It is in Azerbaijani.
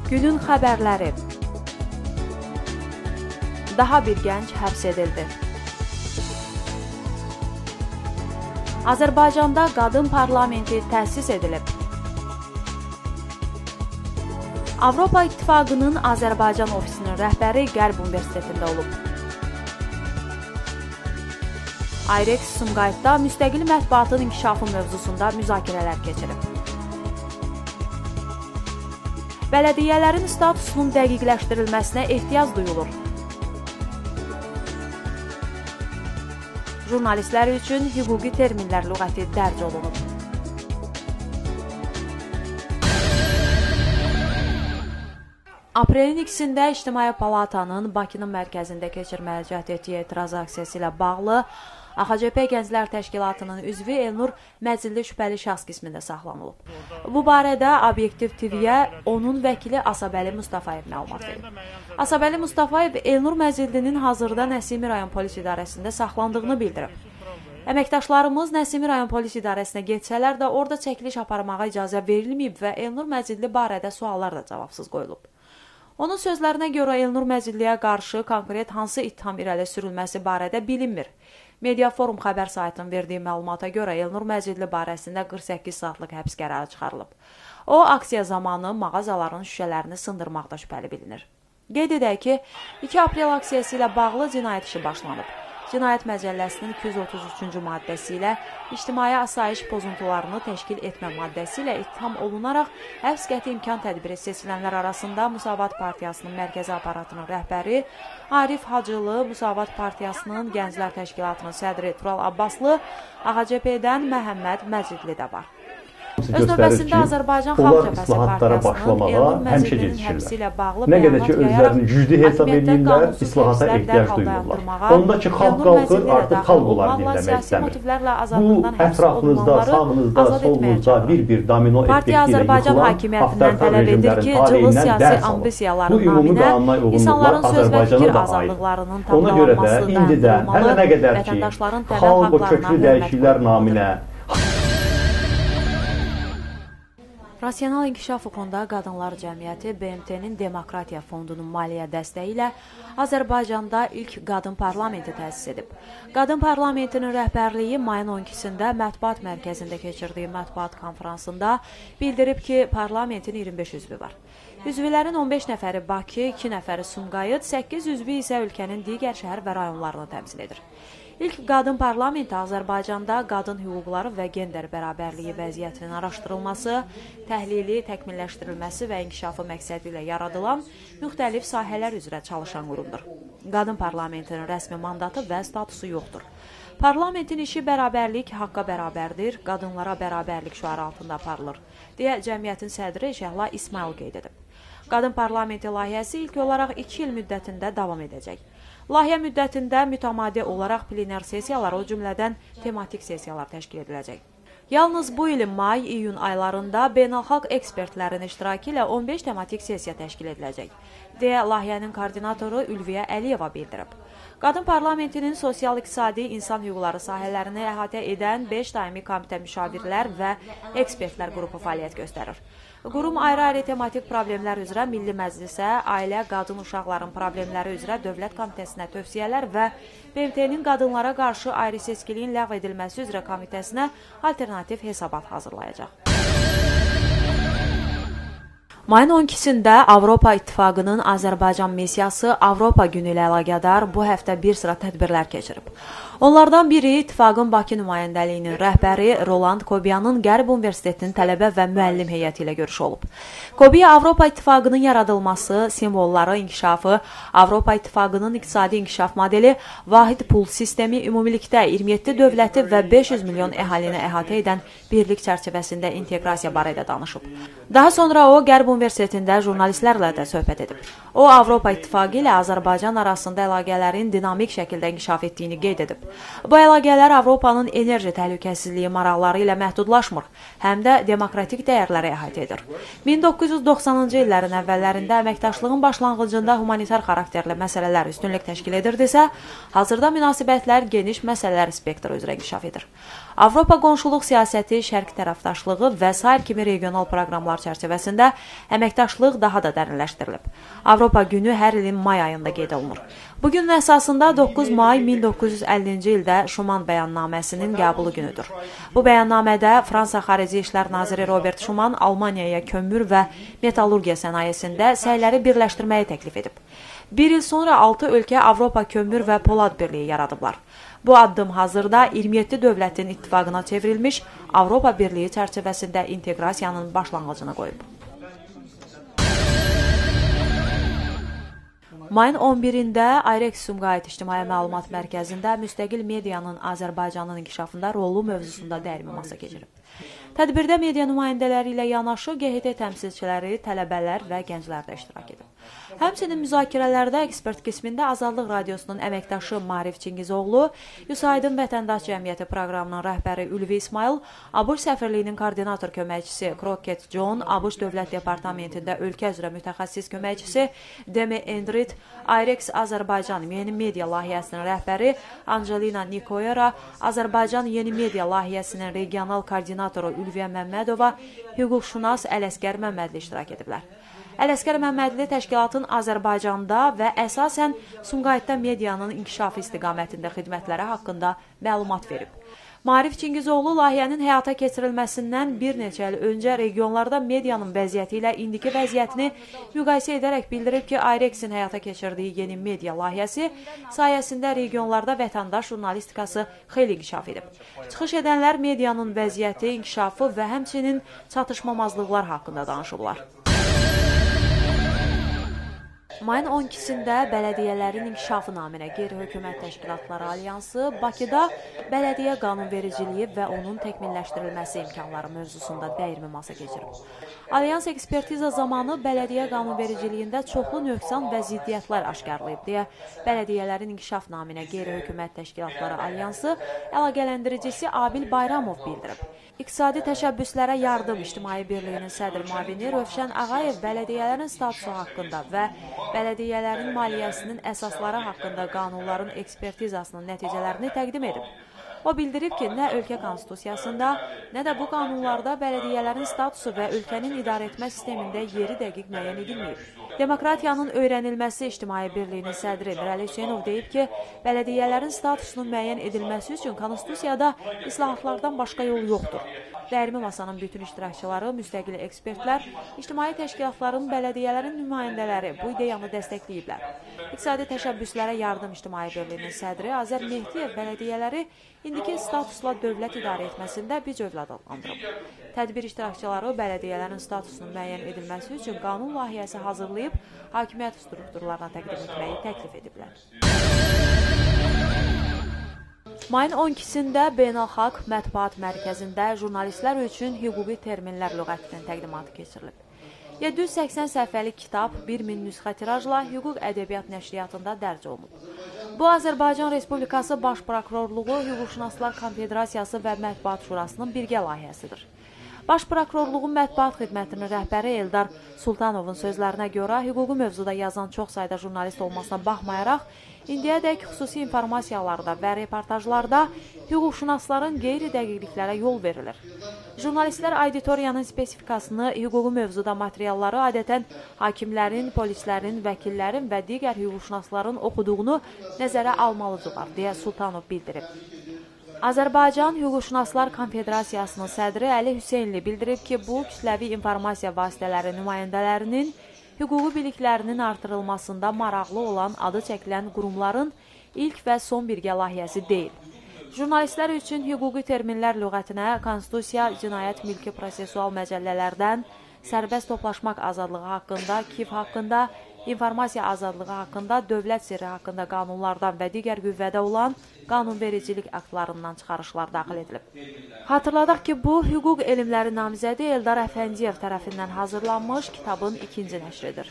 Günün xəbərləri. Daha bir gənc həbs edildi. Azərbaycanda qadın parlamenti təsis edilib. Avropa İttifaqının Azərbaycan ofisinin rəhbəri Qərb Universitetində olub. Ayrex Sumqayıtda müstəqil mətbuatın inkişafı mövzusunda müzakirələr keçirib. Bələdiyyələrin statusunun dəqiqləşdirilməsinə ehtiyac duyulur. Jurnalistlər üçün hüquqi terminlər lüğəti dərc olunub. Aprelin 2-də İctimai Palatanın Bakının mərkəzində keçirməyə cəhd etdiyi etiraz aksiyası ilə bağlı AXCP Gənclər Təşkilatının üzvü Elnur Məzilli şübhəli şəxs qismində saxlanılıb. Bu barədə Obyektiv TV-yə onun vəkili Asabəli Mustafayev məlumat verib. Asabəli Mustafayev Elnur Məzillinin hazırda Nəsimi rayon polis idarəsində saxlandığını bildirib. Əməkdaşlarımız Nəsimi rayon polis idarəsinə getsələr də orada çəkiliş aparmağa icazə verilməyib və Elnur Məzilli barədə suallar da cavabsız qoyulub. Onun sözlərinə görə Elnur Məzilliyə qarşı konkret hansı ittiham irəli sürülməsi barədə bilinmir. Mediaforum xəbər saytının verdiyi məlumata görə Elnur Məzilli barəsində 48 saatlıq həbs qərarı çıxarılıb. O, aksiya zamanı mağazaların şüşələrini sındırmaqda şübhəli bilinir. Qeyd edək ki, 2 aprel aksiyası ilə bağlı cinayət işi başlanıb. Cinayət Məcəlləsinin 233-cü maddəsi ilə ictimai asayiş pozuntularını təşkil etmə maddəsi ilə ittiham olunaraq həbs qəti imkan tədbiri seçilənlər arasında Müsavat Partiyasının mərkəzi aparatının rəhbəri Arif Hacılı, Müsavat Partiyasının Gənclər Təşkilatının sədri Tural Abbaslı, AXCP-dən Məhəmməd Məcidli də var. Öz növbəsində Azərbaycan Xalq Cəbhəsi Partiyasının Elnur Məzillinin həbsi ilə bağlı bəyanat yayaraq hakimiyyətdən qanunsuz həbslər dərhal dayandırmağa, Elnur Məzilli ilə daxil olmaqla siyasi motivlərlə azadlıqdan həbs olunmaları azad etməyə çağırır. Partiya Azərbaycan hakimiyyətindən tələb edir ki, cılı siyasi ambisiyaların naminə insanların söz və fikir azadlıqlarının tapdalanması dayandırılmalı, vətəndaşların təməl haqlarına hörmət. Rasional İnkişaf Fonda Qadınlar Cəmiyyəti BMT-nin Demokratiya Fondunun maliyyə dəstəyi ilə Azərbaycanda ilk qadın parlamenti təsis edib. Qadın parlamentinin rəhbərliyi mayın 12-sində Mətbuat Mərkəzində keçirdiyi mətbuat konferansında bildirib ki, parlamentin 25 üzvü var. Üzvlərin 15 nəfəri Bakı, 2 nəfəri Sumqayıt, 8 üzvü isə ölkənin digər şəhər və rayonlarını təmsil edir. İlk qadın parlamenti Azərbaycanda qadın hüquqları və gender bərabərliyi vəziyyətinin araşdırılması, təhlili, təkmilləşdirilməsi və inkişafı məqsədi ilə yaradılan müxtəlif sahələr üzrə çalışan qurumdur. Qadın parlamentinin rəsmi mandatı və statusu yoxdur. Parlamentin işi bərabərlik haqqa bərabərdir, qadınlara bərabərlik şüarı altında aparılır, deyə cəmiyyətin sədri Şəhla İsmail qeyd edib. Qadın parlamenti layihəsi ilk olaraq 2 il müddətində davam edəcək. Layihə müddətində mütəmadi olaraq plenar sessiyalar, o cümlədən tematik sessiyalar təşkil ediləcək. Yalnız bu ilin may-iyun aylarında beynəlxalq ekspertlərin iştirakı ilə 15 tematik sessiya təşkil ediləcək, deyə layihənin koordinatoru Ülviyə Əliyeva bildirib. Qadın parlamentinin sosial-iqtisadi insan hüquqları sahələrini əhatə edən 5 daimi komitə müşavirlər və ekspertlər qrupu fəaliyyət göstərir. Qurum ayrı-ayrı tematik problemlər üzrə Milli Məclisə, Ailə, Qadın Uşaqların problemləri üzrə Dövlət Komitəsinə tövsiyələr və BMT-nin qadınlara qarşı ayrı-seçkiliyin ləğv edilməsi üzrə komitəsinə alternativ hesabat hazırlayacaq. Mayın 12-sində Avropa İttifaqının Azərbaycan missiyası Avropa günü ilə əlaqədar bu həftə bir sıra tədbirlər keçirib. Onlardan biri İttifaqın Bakı nümayəndəliyinin rəhbəri Roland Kobiyanın Qərb Universitetinin tələbə və müəllim heyəti ilə görüşü olub. Kobiya Avropa İttifaqının yaradılması, simvolları, inkişafı, Avropa İttifaqının iqtisadi inkişaf modeli, vahid pul sistemi, ümumilikdə 27 dövləti və 500 milyon əhalini əhatə edən birlik çərçivəsində inteqrasiya barədə danışıb. Daha sonra o, Qərb Universitetində jurnalistlərlə də söhbət edib. O, Avropa İttifaqı ilə Azərbaycan arasında əlaqələrin dinamik şəkildə inkişaf etdiyini qeyd edib. Bu əlaqələr Avropanın enerji təhlükəsizliyi maraqları ilə məhdudlaşmır, həm də demokratik dəyərləri əhatə edir. 1990-cı illərin əvvəllərində əməkdaşlığın başlanğıcında humanitar xarakterli məsələlər üstünlük təşkil edirdisə, hazırda münasibətlər geniş məsələlər spektri üzrə inkişaf edir. Avropa qonşuluq siyasəti, şərq tərəfdaşlığı və sair kimi regional proqramlar çərçivəsində əməkdaşlıq daha da dərinləşdirilib. Avropa günü hər ilin may ayında qeyd olunur. Bu günün əsasında 9 may 1950-ci ildə Şuman bəyannaməsinin qəbulu günüdür. Bu bəyannamədə Fransa Xarici İşlər Naziri Robert Şuman Almaniyaya kömür və metallurgiya sənayesində səyləri birləşdirməyi təklif edib. Bir il sonra 6 ölkə Avropa Kömür və Polad Birliyi yaradıblar. Bu addım hazırda 27 dövlətin ittifaqına çevrilmiş Avropa Birliyi çərçivəsində inteqrasiyanın başlanğıcını qoyub. Mayın 11-də Ayrex Sumqayıt İctimai Məlumat Mərkəzində müstəqil medianın Azərbaycanın inkişafında rolu mövzusunda dəyirmi masa keçirib. Tədbirdə media nümayəndələri ilə yanaşı QHT təmsilçiləri, tələbələr və gənclər də iştirak edib. Həmçinin müzakirələrdə ekspert qismində Azadlıq Radiosunun əməkdaşı Maarif Çingizoğlu, Yusaydın Vətəndaş Cəmiyyəti proqramının rəhbəri Ülvi İsmail, ABŞ səfirliyinin koordinator köməkçisi Crockett John, ABŞ Dövlət Departamentində ölkə üzrə mütəxəssis köməkçisi Demi Endrit, Ayrex Azərbaycan Yeni Media layihəsinin rəhbəri Angelina Nikoyera, Azərbaycan Yeni Media layihəsinin regional koordinatoru Ülviyə Məmmədova, hüquqşünas Ələsgər Məmmədli iştirak ediblər. Ələsgər Məmmədli təşkilatın Azərbaycanda və əsasən Sumqayıtda medianın inkişafı istiqamətində xidmətləri haqqında məlumat verib. Maarif Çingizoğlu layihənin həyata keçirilməsindən bir neçə il öncə regionlarda medianın vəziyyəti ilə indiki vəziyyətini müqayisə edərək bildirib ki, Ayrexin həyata keçirdiyi yeni media layihəsi sayəsində regionlarda vətəndaş jurnalistikası xeyli inkişaf edib. Çıxış edənlər medianın vəziyyəti, inkişafı və həmçinin çatışmamazlıqlar haqqında danışıblar. Mayın 12-sində Bələdiyyələrin İnkişafı naminə Qeyri-Hökumət Təşkilatları Alyansı Bakıda bələdiyyə qanunvericiliyi və onun təkmilləşdirilməsi imkanları mövzusunda dəyirmi masa keçirib. Alyans ekspertiza zamanı bələdiyyə qanunvericiliyində çoxlu nöqsan və ziddiyyətlər aşkarlayıb deyə Bələdiyyələrin İnkişaf naminə Qeyri-Hökumət Təşkilatları Alyansı əlaqələndiricisi Abil Bayramov bildirib. İqtisadi təşəbbüslərə yardım İctimai Birliyinin sədr müavini Rövşən Ağayev bələdiyyələrin statusu haqqında və bələdiyyələrin maliyyəsinin əsasları haqqında qanunların ekspertizasının nəticələrini təqdim edib. O bildirib ki, nə ölkə konstitusiyasında, nə də bu qanunlarda bələdiyyələrin statusu və ölkənin idarəetmə sistemində yeri dəqiq müəyyən edilməyib. Demokratiyanın öyrənilməsi İctimai Birliyinin sədri Mirəli Hüseynov deyib ki, bələdiyyələrin statusunun müəyyən edilməsi üçün konstitusiyada islahatlardan başqa yol yoxdur. Dəyirmi masanın bütün iştirakçıları, müstəqil ekspertlər, ictimai təşkilatların, bələdiyyələrin nümayəndələri bu ideyanı dəstəkləyiblər. İqtisadi təşəbbüslərə yardım İctimai Birliyinin sədri Azər Mehdiyev bələdiyyələri indiki statusla dövlət idarə etməsində bir övlad adlandırıb. Tədbir iştirakçıları bələdiyyələrin statusunun müəyyən edilməsi üçün qanun layihəsi hazırlayıb, hakimiyyət strukturlarına təqdim etməyi təklif ediblər. Mayın 12-sində Beynəlxalq Mətbuat Mərkəzində jurnalistlər üçün hüquqi terminlər lüğətinin təqdimatı keçirilib. 780 səhifəlik kitab 1000 nüsxə tirajla hüquq ədəbiyyat nəşriyyatında dərc olunub. Bu, Azərbaycan Respublikası Baş Prokurorluğu, Hüquqşünaslar Konfederasiyası və Mətbuat Şurasının birgə layihəsidir. Baş Prokurorluğun Mətbuat Xidmətinin rəhbəri Eldar Sultanovun sözlərinə görə hüquqi mövzuda yazan çox sayda jurnalist olmasına baxmayaraq, indiyədək xüsusi informasiyalarda və reportajlarda hüquqşünasların qeyri-dəqiqliklərə yol verilir. Jurnalistlər auditoriyanın spesifikasını, hüquqi mövzuda materialları adətən hakimlərin, polislərin, vəkillərin və digər hüquqşünasların oxuduğunu nəzərə almalıdırlar, deyə Sultanov bildirib. Azərbaycan Hüquqşünaslar Konfederasiyasının sədri Əli Hüseynli bildirib ki, bu kütləvi informasiya vasitələri nümayəndələrinin hüquqi biliklərinin artırılmasında maraqlı olan adı çəkilən qurumların ilk və son birgə layihəsi deyil. Jurnalistlər üçün hüquqi terminlər lüğətinə konstitusiya, cinayət mülki prosesual məcəllələrdən, sərbəst toplaşmaq azadlığı haqqında, KİF haqqında, informasiya azadlığı haqqında, dövlət sirri haqqında qanunlardan və digər qüvvədə olan qanunvericilik aktlarından çıxarışlar daxil edilib. Xatırladaq ki, bu, hüquq elmləri namizədi Eldar Əfəndiyev tərəfindən hazırlanmış kitabın ikinci nəşridir.